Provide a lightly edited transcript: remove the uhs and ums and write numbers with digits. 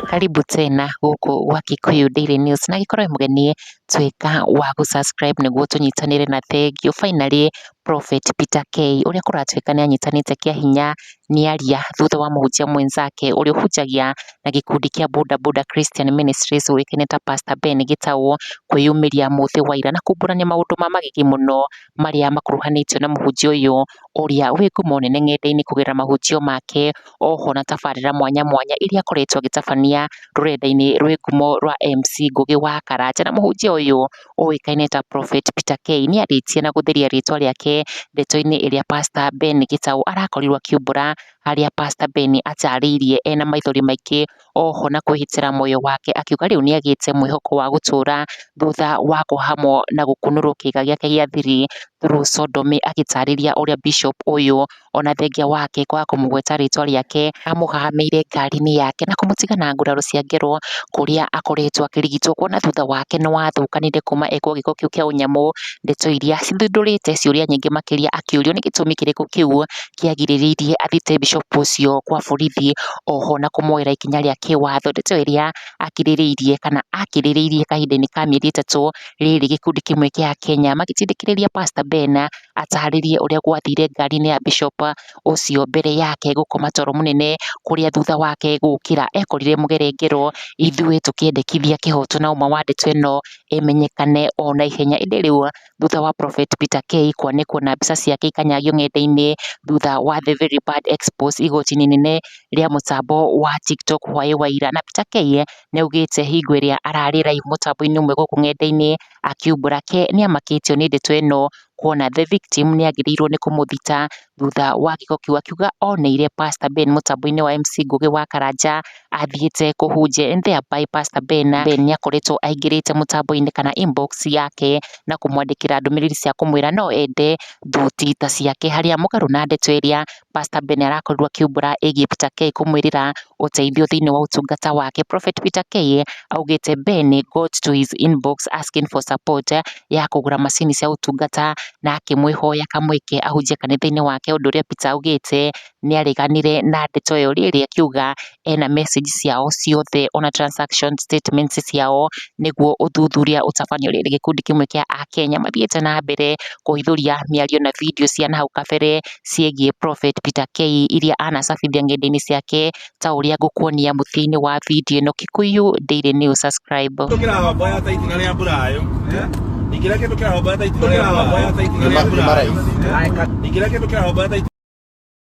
Karibu tena gũkũ gwa Gĩkũyũ Daily News na gĩkorwo mũgeni tuĩka wa gũ subscribe nĩguo tũnyitanĩre na thengiũ. Finally Prophet Peter K ũrĩa kũratuĩka nĩ anyitanĩte kĩa hinya nĩaria thutha wa mũhunjia mwenzake ũrĩa ũhunjagia na gĩkundi kĩa Boda Boda Christian Ministries ũĩkaine ta Pastor Ben Gitau kwĩyumĩria mũthĩ wa ira na kumbũrania maũndũ ma magigi mũno marĩa makuruhanĩtio na mũhunjia ũyũ ũrĩa wĩ ngumo nene ng'enda-inĩ kũgerera mahunjio make, oho na tabarĩra mwanya mwanya iria akoretwo agĩtabania rũrenda-inĩ rwĩ ngumo rwa MC Ngũgĩ wa Karanja. Na mũhunjia ũyũ ũĩkaine ta Prophet Peter K nĩarĩtie na gũtheria rĩtwa rĩake ndeto-inĩ ĩrĩa Pastor Ben Gitau arakorirwo akiumbũra, harĩa Pastor Ben atarĩirie ena maithori maingĩ, oho na kwĩhĩtĩra muoyo wake akiuga rĩu nĩagĩte mwĩhoko wa gũtũra thutha wa kũhamwo na gũkunũrwo kĩĩga gĩake gĩa thiri through sodomy, agĩtarĩria ũrĩa bishop ũyũ ona thengia wake kwaga kũmũgweta rĩtwa rĩake amũhahamĩire ngari-inĩ yake na kũmũtiga na nguraro cia ngero kũrĩa akoretwo akĩrigitwo, kuona thutha wake nĩwathũkanire kuma ekwo gĩko kĩu kĩa ũnyamũ. Ndeto iria cithundũrĩte ciũria nyingĩ makĩria akĩũrio nĩ gĩtũmi kĩrĩkũ kĩu kĩagirĩrĩirie athite bishop ũcio kwa borithi, oho na kũmoera ikinya rĩa kĩwatho. Ndeto ĩrĩa akirĩrĩirie kahinda-inĩ ka mĩeri ĩtatũ rĩrĩ gĩkundi kĩmwe kĩa Kenya magĩtindĩkĩrĩria Pastor Ben atarĩrie ũrĩa gwathire ngari-inĩ ya bishop ũcio mbere yake gũkoma toro mũnene, kũrĩa thutha wake gũkĩra ekorire mũgerengero. Ithuĩ tũkĩendekithia kĩhoto na uma wa ndeto ĩno ĩmenyekane ona ihenya. Ĩndĩ rĩu thutha wa Prophet Peter K kwanĩkwo na mbica ciake ikanyagio ng'enda-inĩ thutha wa the very bad expose igoti-inĩ inene rĩa mũtambo wa TikTok hwaĩ wa ira, na Peter K nĩaugĩte hingo ĩrĩa ararĩ live mũtambo-inĩ ũmwe gũkũ ng'enda-inĩ akiumbũra ke nĩamakĩtio nĩ ndeto ĩno, kuona the victim nĩagĩrĩirwo nĩ kũmũthita thutha wa gĩko kĩu, akiuga oneire Pastor Ben mũtambo-inĩ wa MC Ngũgĩ wa Karanja athiĩte kũhunjia, and thereby Pastor Ben nĩakoretwo aingĩrĩte mũtambo-inĩ kana inbox yake na kũmwandĩkĩra ndũmĩrĩri cia kũmwĩra no ende thuti ta ciake, harĩa mũgarũ na ndeto ĩrĩa Pastor Ben arakorirwo akiumbũra ĩgiĩ Peter K kũmwĩrĩra ũteithio thĩinĩ wa ũtungata wake. Prophet Peter K augĩte Ben got to his inbox asking for support ya kũgũra macini cia ũtungata na akĩmwĩhoya kamweke ahunjie kanitha-inĩ wake, ũndũ ũrĩa Peter augĩte nĩareganire na ndeto ĩyo rĩrĩ, akiuga ena message ciao ciothe ona transaction statements ciao nĩguo ũthuthuria ũtabanio. Rĩrĩ gĩkundi kĩmwe kĩa Akenya mathiĩte na mbere kũhithũria mĩario na video cia nahau kabere ciĩgiĩ Prophet Peter K iria anacabithia ng'enda-inĩ ciake ta ũrĩa ngũkuonia mũthia-inĩ wa video ĩno. Gĩkũyũ Daily News, subscribe.